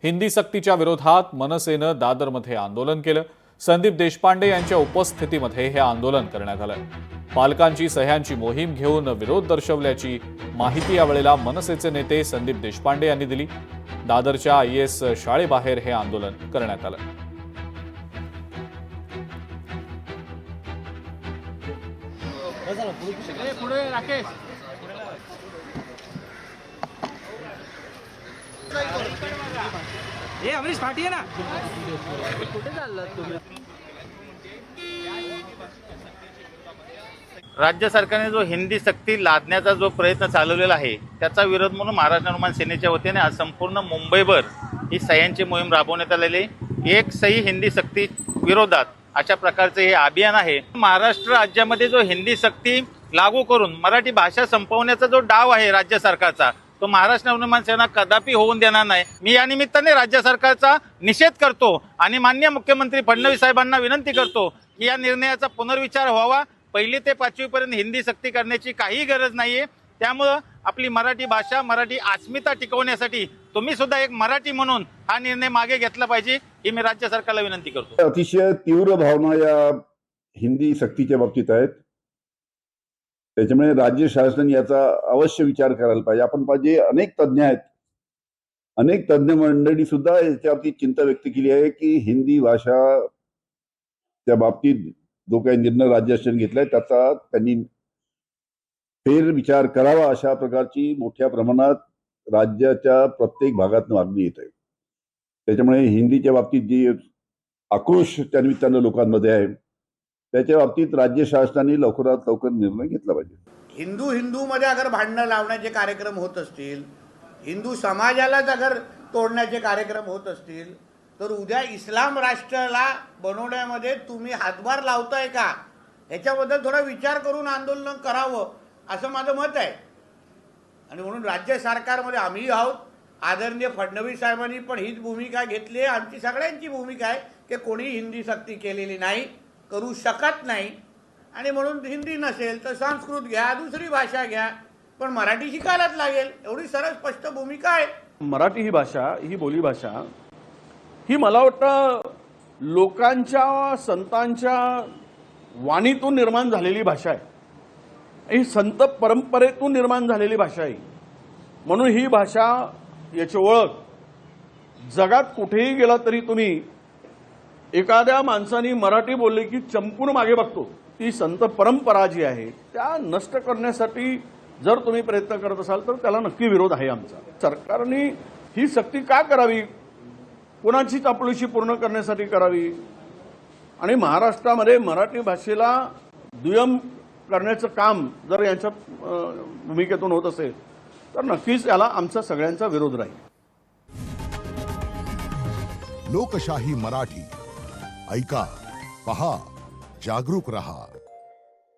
हिंदी सक्तीच्या विरोधात मनसेनं दादरमध्ये आंदोलन केलं। संदीप देशपांडे यांच्या उपस्थितीमध्ये हे आंदोलन करण्यात आलं। पालकांची सह्यांची मोहीम घेऊन विरोध दर्शवल्याची माहिती यावेळेला मनसेचे नेते संदीप देशपांडे यांनी दिली। दादरच्या IAS शाळेबाहेर हे आंदोलन करण्यात आलं। अमरीश पाटी आहे ना, कुठे चाललात तुम्ही? राज्य सरकारने जो हिंदी सक्ती लादण्याचा जो प्रयत्न चालवलेला आहे त्याचा विरोध म्हणून महाराष्ट्र निर्माण सेनेच्या वतीने आज संपूर्ण मुंबईभर ही सह्यांची मोहीम राबवण्यात आलेली। एक सही हिंदी सक्ती विरोधात अशा प्रकारचे हे अभियान आहे। महाराष्ट्र राज्यामध्ये जो हिंदी सक्ती लागू करून मराठी भाषा संपवण्याचा जो डाव आहे राज्य सरकारचा, तो महाराष्ट्र निर्माण सेना कदापि होऊन देणार नाही। मी या निमित्ताने राज्य सरकारचा निषेध करतो आणि माननीय मुख्यमंत्री फडणवीस साहेबांना विनंती करतो की या निर्णयाचा पुनर्विचार व्हावा। पहिली ते 5वी पर्यंत हिंदी सक्ती करण्याची काही गरज नाहीये। त्यामुळे आपली मराठी भाषा, मराठी अस्मिता टिकवण्यासाठी तुम्ही सुद्धा एक मराठी म्हणून हा निर्णय मागे घेतला पाहिजे, ही मी राज्य सरकारला विनंती करतो। अतिशय तीव्र भावना या हिंदी सक्तीच्या बाबतीत आहेत, त्याच्यामुळे राज्य शासनाने याचा अवश्य विचार करायला पाहिजे। आपण पाहिजे अनेक तज्ञ आहेत, अनेक तज्ञ मंडळी सुद्धा याच्यावरती चिंता व्यक्त केली आहे की हिंदी भाषा त्या बाबतीत जो काही निर्णय राज्य शासनाने घेतलाय त्याचा त्यांनी फेर विचार करावा, अशा प्रकारची मोठ्या प्रमाणात राज्याच्या प्रत्येक भागातून मागणी येत आहे। त्याच्यामुळे हिंदीच्या बाबतीत जी आक्रोश त्या निमित्तानं लोकांमध्ये आहे त्याच्या बाबतीत राज्य शासनाने लवकरात लवकर निर्णय घेतला पाहिजे। हिंदू मध्ये अगर भांडणं लावण्याचे कार्यक्रम होत असतील, हिंदू समाजालाच अगर तोडण्याचे कार्यक्रम होत असतील, तर उद्या इस्लाम राष्ट्राला बनवण्यामध्ये तुम्ही हातभार लावताय का, याच्याबद्दल थोडा विचार करून आंदोलन करावं असं माझं मत आहे। आणि म्हणून राज्य सरकारमध्ये आम्ही आहोत। आदरणीय फडणवीस साहेबांनी पण हीच भूमिका घेतली आहे। आमची सगळ्यांची भूमिका आहे की कोणी हिंदी सक्ती केलेली नाही, करू शकत नाही। आणि म्हणून हिंदी नसेल तर संस्कृत घ्या, दुसरी भाषा घ्या, पण मराठी शिकायलाच लागेल, एवढी सरळ स्पष्ट भूमिका आहे। मराठी ही भाषा, ही बोलीभाषा ही मला वाटतं लोकांच्या, संतांच्या वाणीतून निर्माण झालेली भाषा आहे। ही संत परंपरेतून निर्माण झालेली भाषा आहे। म्हणून ही भाषा, याची ओळख जगात कुठेही गेला तरी तुम्ही एखाद्या माणसाने मराठी बोलले की चमकून मागे बघतो। ती संत परंपरा जी आहे त्या नष्ट करण्यासाठी जर तुम्ही प्रयत्न करत असाल तर त्याला नक्की विरोध आहे आमचा। सरकारने ही सक्ती का करावी, कोणाची चापलुसी पूर्ण करण्यासाठी करावी आणि महाराष्ट्रामध्ये मराठी भाषेला दुय्यम करण्याचं काम जर यांच्या भूमिकेतून होत असेल तर नक्कीच याला आमचा सगळ्यांचा विरोध राहील। लोकशाही मराठी ऐका, पहा, जागरूक रहा।